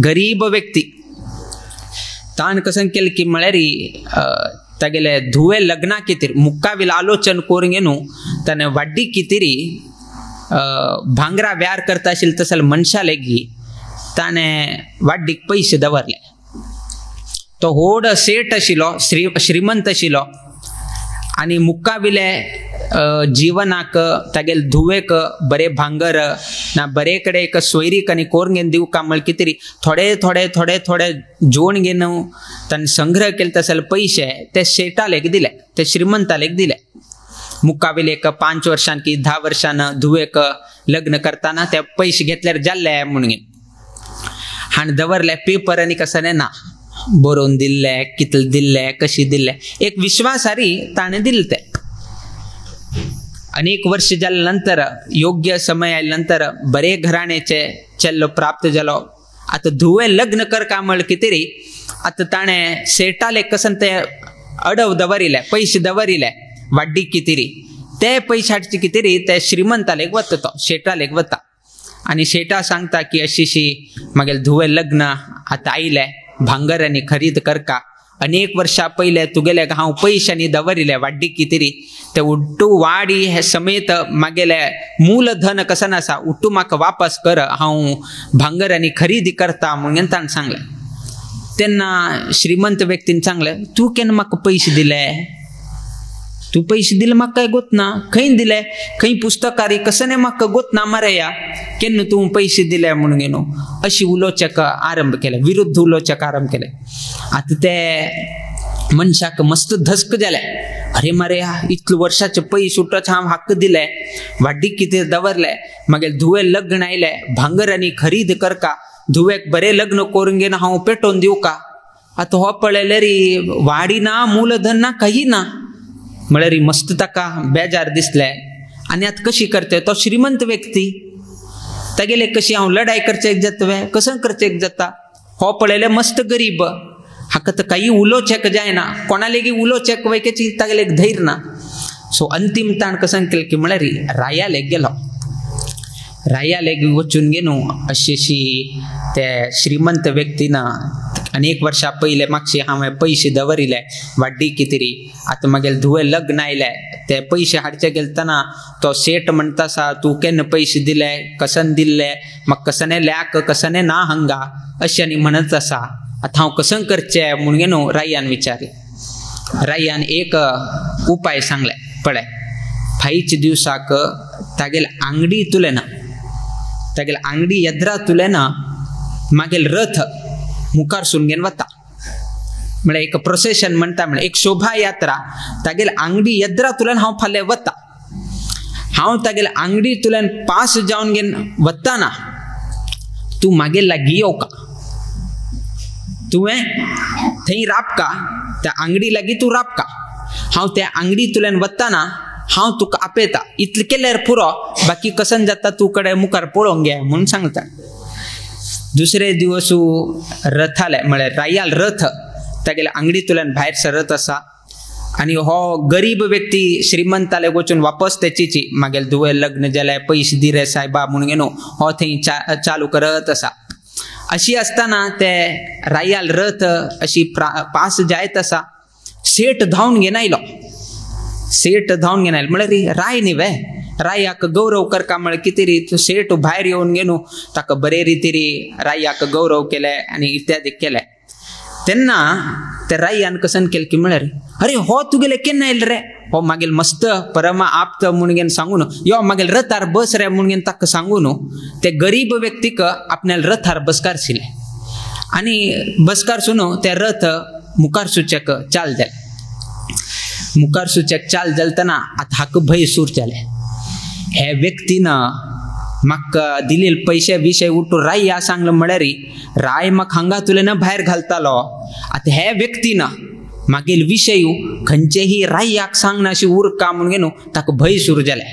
गरीब व्यक्ती तान कसं केलं की म्हळ्यारी तगेले धुवे लग्ना कितीर मुक्काविल आलोचन कोरंगेनु तने वड्डी कितीरी भांगरा व्यार करता असेल तसल मनशालेगी ताने वड्डीक पैसे दवरले तो होड सेठ आशिलो श्रीमंत आशिलो आणि मुक्काविले जीवनाक तगेल धुवेक बरे भांगर ना बरे कडे एक सोयरीक आणि कोरंगेन दिव कामळ कितीरी थोडे थोडे थोडे थोडे जोड घेन तन संग्रह केले तसल पैसे ते शेटालेक दिले ते श्रीमंतालेक दिले मुक्काविल एक 5 वर्षां की 10 वर्षान धुवेक लग्न करताना ते पैसे घेतल्यार जाल्ले म्हणून हाण दवरले पेपर आणि कसं ना बरोवन दिल्ले कितले दिल्ले कशी दिल्ले एक विश्वासारी ताणे दिले ते अनेक वर्ष जाल्यानंतर योग्य समय आल्यानंतर बरे घराण्याचे चल्लो प्राप्त झालो आता धुवे लग्न कर कामळ कितीरी आता ताणे सेटाले कसं ते अडव दवरिले पैसे दवरिले वड्डी कितीरी ते पैशाची कितीरी ते श्रीमंतालेक वततो शेटालेक वता आणि शेटा सांगता की अशीशी मागेल धुवे लग्न आता आईले भांगर आणि खरीद करका अनेक वर्षा पहिले तुगेले हांव पैशांनी दवरिले वाड्डी कितीरी ते उट्टू वाडी हे समेत मागेले मूलधन कसं आसा उट्टू म्हाका वापस कर हांव भांगर आणि खरेदी करता म्हणून ताणें सांगलें तेन्ना श्रीमंत व्यक्तीन सांगलें तूं केन्ना म्हाका पैसे दिले तू पैसे दिले म्हाका काय गोतना खंय दिले खंय पुस्तकारी कसं म्हाका गोतना मरेया केन्ना तू पैसे दिले म्हणून गेलो अशी उलोवचेक आरंभ केले विरुद्ध उलोवचेक आरंभ केले आता ते मनशाक मस्त धस्क जाले अरे मरेया इतले वर्षाचे पैसे उठच हांव हक्क दिले वाड्डी कितें दवरले मागीर धुवे लग्न आयले भांगर आनी खरीद करका धुवेक बरे लग्न करून घेवन हांव पेटोवन दिवं का आता हो पळयले रे वाडी ना मूलधन ना काही ना म्हळ्यार मस्त ताका बेजार दिसले आणि आता कशी करते तो श्रीमंत व्यक्ती तेगेले कशी हांव लढाई करचेक जाता कसं करचेक जाता हो पळयले मस्त गरीब हाका तर काही उलोवचेक जायना कोणालेगी उलोवचेक वयकेची तागेलेक धैर्य ना सो अंतिम ताण कसं केलें की म्हळ्यार रायालेक गेलो रायालेक वचून गेलो अशी ते श्रीमंत व्यक्तीनं अनेक वर्षा पहिले मागचे हांवें पैसे दवरिले वाड्डी कितेरी आता मागेल धुवे लग्न आयले ते पैसे हाडचे गेलतना तो सेठ म्हणटा सा तू केन्ना पैसे दिले कसन दिल्ले म्हाका कसने ल्याक कसने ना हंगा अशें आनी म्हणत आसा आता हांव कसं करचें म्हणून गेलो रायान विचारलें रायान एक उपाय सांगले पळय फाईच दिवसाक तागेल आंगडी तुलेना तागेल आंगडी येद्रा तुलेना मागेल रथ मुखार सुनगेन वता म्हळ्यार एक प्रोसेशन म्हणटा म्हळ्यार एक शोभा यात्रा तागेल आंगडी येद्रा तुल्यान हांव फाल्यां वता हांव तागेल आंगडी तुल्यान पास जावन घेवन वताना तूं मागेर लागीं येवका तुवें थंय राबका त्या आंगडी लागीं तूं राबका हांव त्या आंगडी तुल्यान वताना हांव तुका आपयता इतलें केल्यार पुरो बाकी कसन जाता तूं कडेन मुखार पळोवंक घे म्हणून सांगता दुसरे दिवस रथाले म्हळ्यार रायाल रथ तागेले आंगडीतल्यान भायर सरत आसा आणि हो गरीब व्यक्ती श्रीमंताले वचून वापस तेची मागेल धुवे लग्न जाले पैसे दिरे सायबा म्हणून गेलो हो थंय चालू करत आसा अशी असताना ते रायाल रथ अशी पास जायत आसा सेठ धांवन घेवन आयलो सेठ धांवन घेवन आयलो म्हळ्यार राय न्ही वे रायाक गौरव करका म्हळ्यार कितें री सेठ भायर येवन गेलो ताका बरे रितीरी रायाक गौरव केले आनी इत्यादी केले तेन्ना ते रायान कसन केलें की म्हळ्यार अरे हो तुगेले केन्ना आयले रे हो मागील मस्त परमा आप्त म्हणून घेवन सांगून यो मागील रथार बस रे म्हणून घेवन ताका सांगून ते गरीब व्यक्तीक आपल्याला रथार बसकारशिले आनी बसकारसून ते रथ मुखार सुचक चाल जाले मुखार सुचक चाल जालतना आतां हाका भंय सूर जाले हे व्यक्तीनं म्हाका दिलेले पैसे विशय उठून राय या सांगलं म्हळ्यार राय म्हाका हांगा तुलेन भायर घालतालो आता हे व्यक्तीनं मागील विशय खंयचेही रायाक सांगना अशी उरका म्हणून घेवन ताका भंय सुरू जाले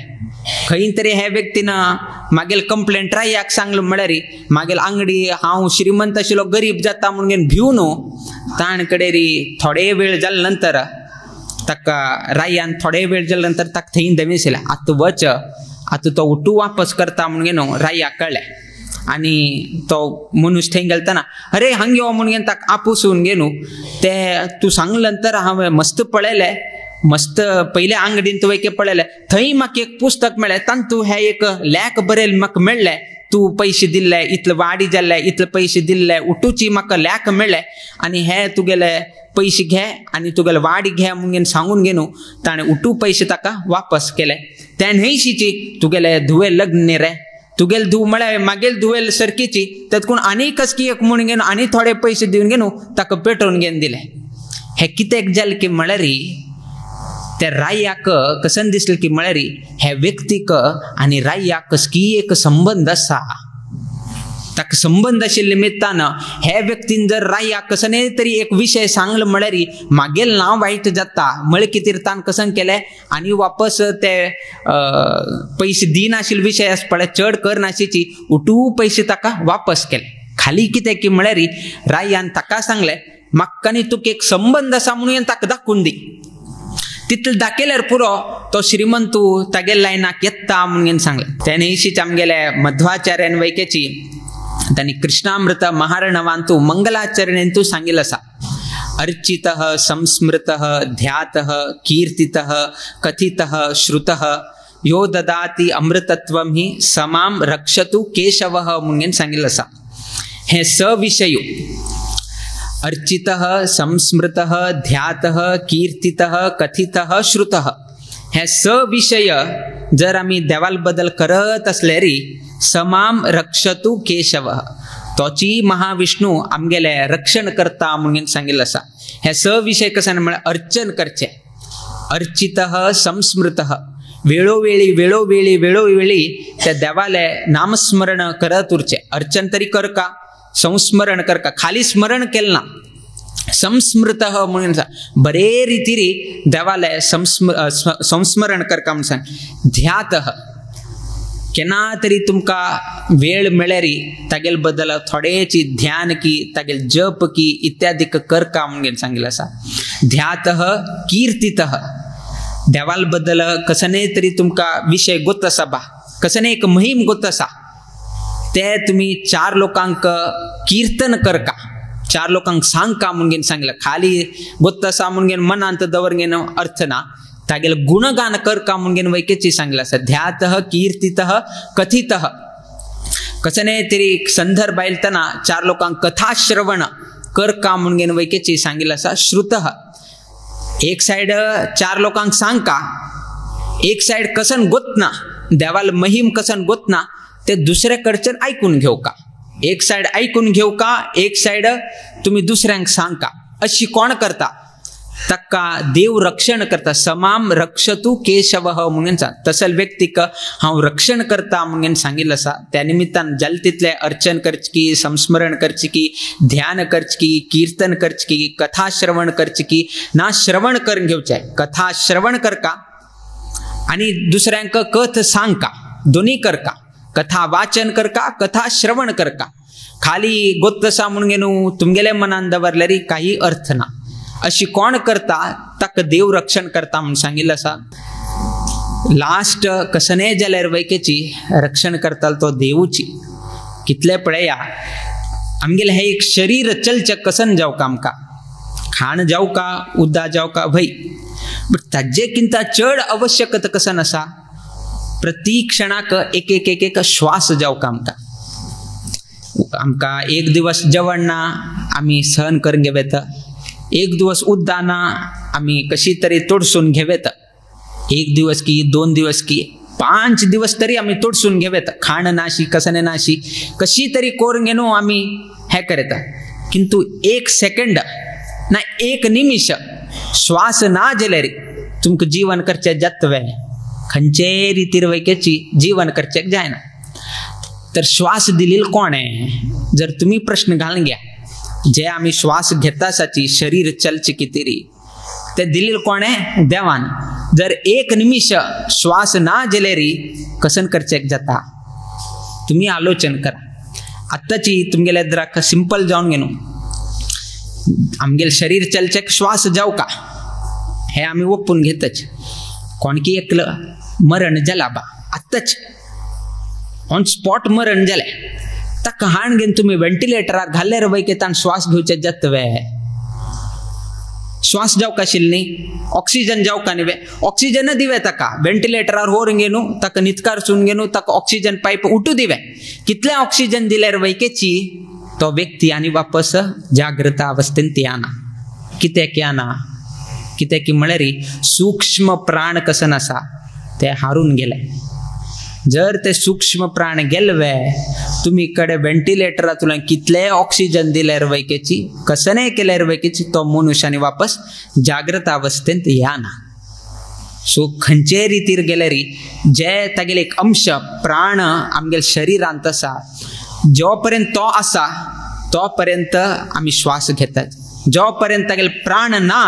खंय तरी हे व्यक्तीनं मागील कंप्लेंट रायाक सांगलं म्हळ्यार मागील आंगडी हांव श्रीमंत आशिल्लो गरीब जाता म्हणून घेवन भिवन ताण कडेन री थोडे वेळ जाले नंतर ताका रायान थोडे वेळ जाले नंतर ताका थंय दमिसले आतां वच आता तो उठू वापस करता म्हणून घेवन रायाक कळ्ळें आणि तो मनुष्य थंय गेलतना अरे हंग यो म्हणून गेन ताका आपुसून गेनू ते तू सांगल्यानंतर हांवें मस्त पळयलें मस्त पयले अंगडीन वयके पळयलें थंय म्हाका एक पुस्तक मेळ्ळें तातूंत हे एक लेख बरयले म्हाका मेळ्ळें तू पैसे दिल्ले इतले वाडी जाल्ले इतले पैसे दिल्ले उठूची म्हाका लेख मेळ्ळें आनी हे तुगेले पैसे घे आनी तुगेले वाडी घे म्हणून सांगून गेनू ताणें उठू पैसे ताका वापस केले ते न्हयशीची तुगेले धुवे लग्न रे तुगेले धुव म्हळ्यार मागेल धुवेल सरकीची तातूंत आनी कसकी एक म्हणून गेन आनी थोडे पैसे दिवन गेनू ताका पेटोवन घेवन दिले हे कित्याक जालें की म्हळ्यार त्या रायाक कसन दिसलें की म्हळ्यार हे व्यक्तीक आनी रायाक कसकी एक संबंध आसा ताका संबंध आशिल्ले निमित्तान हे व्यक्तीन जर रायाक कसने तरी एक विषय सांगलो म्हळ्यार मागेल नांव वायट जाता म्हळ्यार कितें ताणें कसन केलें आनी वापस ते पयशे दिनाशिल्ले विशय आसा पळय चड करनाशिची उठू पयशे ताका वापस केले खाली कितें की म्हळ्यार रायान ताका सांगलें म्हाका आनी तुका एक संबंध आसा म्हणून ताका दाखोवन दी तितले दाखयल्यार पुरो तो श्रीमंतू तागेले लायनाक येता म्हणून सांगलें तेणे इशीच आमगेले मध्वाचार्यान वैकेची तांणी कृष्णामृत महारणवांतू मंगलाचरणेंतू सांगिल्लें आसा अर्चितः संस्मृतः ध्यातः कीर्तितः कथितः श्रुतः यो ददाति अमृतत्वं हि समां रक्षतु केशवः म्हणून सांगिल्लें आसा हे सविषयो अर्चितः संस्मृतः ध्यातः कीर्तितः कथितः श्रुतः हे सविषय जर आमी देवाल बदल करत असल्यार समाम रक्षतु केशवः तोची महाविष्णू आमगेले रक्षण करता म्हणून सांगिल्लें आसा हे सविषय कशें म्हळ्यार अर्चन करचें अर्चितः संस्मृतः वेळोवेळी त्या देवाले नामस्मरण करत उरचें अर्चन तरी करका संस्मरण करका खाली स्मरण केलें ना संस्मृतः म्हणून बरे रितीरी देवाले संस्मरण करका म्हणून सांग ध्यातः केन्ना तरी तुमकां वेळ मेळ्ळ्यार तागेल बद्दल थोडेची ध्यान की तागेल जप की इत्यादी करका म्हणून सांगिल्लें आसा ध्यातः कीर्तितः देवाल बद्दल कसने तरी तुमकां विशय गोत आसा बा कसने एक मोहीम गोत आसा ते तुम्ही 4 लोकांक कीर्तन करका 4 लोकांक सांगका म्हणून सांगलें खाली गोत्त आसा म्हणून मनांत दवरगेन अर्थ ना तागेले गुणगान करका म्हणून वैकेची सांगलें आसा ध्यातः कीर्तितः कथितः कसने तरी संदर्भ आयलतना 4 लोकांक कथा श्रवण करका म्हणून वैकेची सांगिल्लें आसा श्रुतः एक सायड 4 लोकांक सांगका एक सायड कसन गोतना देवाल महिम कसन गोतना ते दुसरे कडच्यान आयकून घेवका एक सायड आयकून घेवका एक सायड तुम्ही दुसऱ्यांक सांगका अशी कोण करता ताका देव रक्षण करता समाम रक्षतु केशवः म्हणून तसल व्यक्तीक हांव रक्षण करता म्हणून सांगिल्लें आसा त्या निमित्तान जाल तितले अर्चन करचे की संस्मरण करचे की ध्यान करचे की कीर्तन करचे की कथा श्रवण करचे की ना श्रवण करून घेवचे कथा श्रवण करका आणि दुसऱ्यांक कथ सांगका दोन्ही करका कथा वाचन करका कथा श्रवण करका खाली गोत्त आसा म्हणून तुमगेले मनान दवरल्यार काही अर्थ ना अशी कोण करता ताका देव रक्षण करता म्हणून सांगिल्लें आसा लास्ट कसने जाल्यार वैकेची रक्षण करता तो देवूची कितले पळया आमगेले हे एक शरीर चलचे कसन जावका आमकां खाण जावका उद्दा जावका भय बट ताजेकिंता चड आवश्यकता कसन आसा प्रति क्षणाक एक एक एक एक श्वास जावका आमकां एक दिवस जेवण ना आमी सहन करून घेवेत एक दिवस उद्दा ना आमी कशी तरी तोडसून घेवेत एक दिवस की 2 दिवस की 5 दिवस तरी आमी तोडसून घेवेत खाण नाशी कसने नाशी कशी तरी करून घेनू आमी हे करता किंतु एक सेकंड ना एक निमिष श्वास ना जाल्यार तुमकां जीवन करचे जातवे खंयचे रितीर वैकेची जीवन करचेक जायना तर श्वास दिलेल कोणे जर तुम्ही प्रश्न घालून घ्या जे आमी श्वास घेतासाची शरीर चलचे कितेरी ते दिलेल कोणे देवान जर एक निमिष श्वास ना जाल्यारी कसन करचेक जाता तुम्ही आलोचन करा आत्ताची तुमगेले जरा सिंपल जावन घेनू आमगेल शरीर चलचेक श्वास जाव का हे आमी ओपून घेतच कोणकी एकलं मरण जाला बा आत्ताच ऑन स्पॉट मरण जालें ताका हाण घेवन तुम्ही वेंटिलेटरार घाल्ल्यार वयके ताण श्वास घेवचे जतवे श्वास जावक आशिल्ली न्ही ऑक्सिजन जावक न्ही ऑक्सिजन दिवे ताका वेंटिलेटरार व्हरून गेनू ताका नितकारसून गेनू ताका ऑक्सिजन पाईप उठू दिवे कितले ऑक्सिजन दिल्यार वयकेची तो व्यक्ती आनी वापस जागृत अवस्थेंत येना कित्याक येना कित्याक की म्हळ्यार सूक्ष्म प्राण कसन आसा ते हारून गेले जर ते सूक्ष्म प्राण गेलवे तुम्ही कडे वेंटिलेटरांतल्यान कितले ऑक्सिजन दिल्यार वयकेची कसनय केल्यार वयकेची तो मनुष्यानी वापस जागृत अवस्थेंत येना सो खंयचे रितीर गेल्यार जे तागेले एक अंश प्राण आमगेल्या शरिरांत आसा जो पर्यंत तो आसा तो पर्यंत आमी श्वास घेतात जो पर्यंत तागेले प्राण ना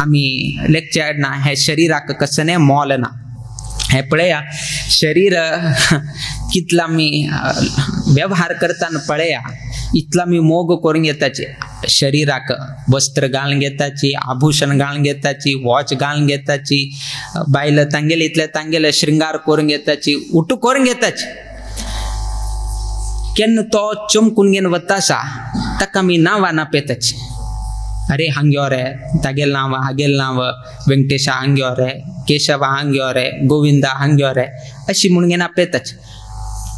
आमी लेक्चर ना हे शरिराक कसनय मोल ना हे पळया शरीर कितला आमी व्यवहार करताना पळया इतला आमी मोग करून घेताची शरीराक वस्त्र घालून घेताची आभूषण घालून घेताची वॉच घालून घेताची बायल तांगेले इतले तांगेले श्रृंगार करून घेताची उठू करून घेताची केन्ना तो चमकून घेवन वता आसा ताका आमी नांवां नापेताची अरे हांग्यो रे तागेल नांव हागेल नांव वेंकटेशा हांग्यो रे केशवा हांग्यो रे गोविंदा हांग्यो रे अशी म्हणून घेवन आपेताची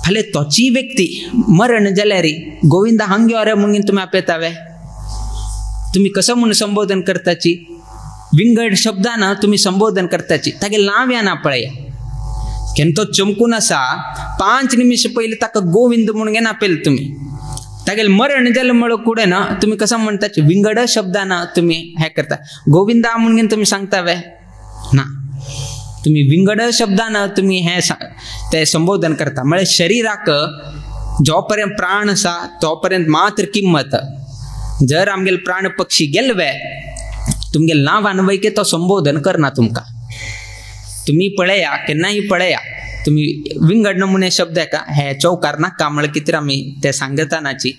फाल्यां तोची व्यक्ती मरण जाल्यार गोविंदा हांग्यो रे म्हणून तुमी आपेतावे तुमी कसं म्हणून संबोधन करताची विंगड शब्दान तुमी संबोधन करताची तागेल नांव येना पळया केन्ना तो चमकून आसा 5 निमिष पयलीं ताका गोविंद म्हणून घेवन आपेल तुमी तागेल मरण जालें म्हळ्यार कुडे ना तुमी कसं म्हणटाचे विंगड शब्दान तुमी हे करता गोविंदा म्हणून घेवन तुमी सांगतावे ना तुमी विंगड शब्दान तुमी हे ते संबोधन करता म्हळ्यार शरिराक जो पर्यंत प्राण आसा तो पर्यंत मात्र किंमत जर आमगेले प्राण पक्षी गेलवे तुमगेले नांवान वयके तो संबोधन करना तुमकां तुम्ही पळया केन्नाय पळया तुम्ही विंगड नमुने शब्द आहे का हे चौकार नाका म्हळ्यार कितें आमी ते सांगतानाची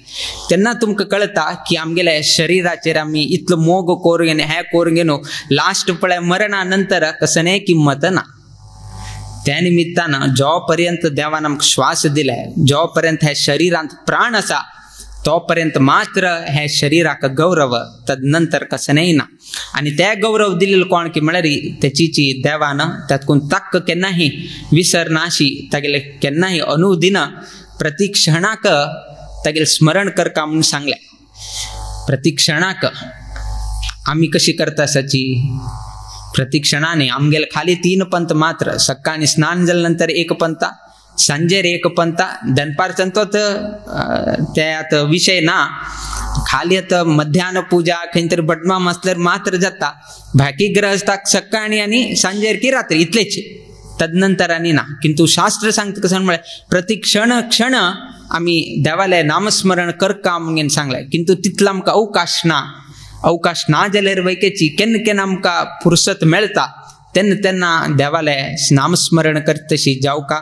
तेन्ना तुमकां कळटा की आमगेल्या शरिराचेर आमी इतलो मोग करून घेवन हे करून घेवन लास्ट पळय मरणा नंतर कसनय किंमत ना त्या निमित्तान जो पर्यंत देवान आमकां श्वास दिले जो पर्यंत हे शरिरांत प्राण आसा तो पर्यंत मात्र हे शरिराक गौरव तदनंतर कसनय ना आणि त्या गौरव दिलेलो कोण की म्हळ्यार तेची देवान तातून ताक केन्नाही विसरनाशी तागेले केन्नाही अनुदिन प्रति क्षणाक तागेले स्मरण करका म्हणून सांगले प्रति क्षणाक आमी कशी करता आसाची प्रति क्षणाने आमगेले खाली 3 पंत मात्र सकाळी स्नान जाल्या नंतर 1 पंत सांजेर 1 पंत दनपारच्यान तो त्यात विषय ना खाली आता मध्यान पूजा खंय तरी बटमाम असल्यार मात्र जाता बाकी ग्रहस्थाक सकाळी आणि सांजेर की रात्री इतलेच तदनंतर आणि ना किंतु शास्त्र सांगता कसं म्हळ्यार प्रति क्षण क्षण आमी देवाले नामस्मरण करका म्हणून सांगले किंतु तितलो आमकां अवकाश ना जाल्यार वयकेची केन्ना केन्ना आमकां फुरसत मेळटा तेन्ना देवाले नामस्मरण करता तशी जावका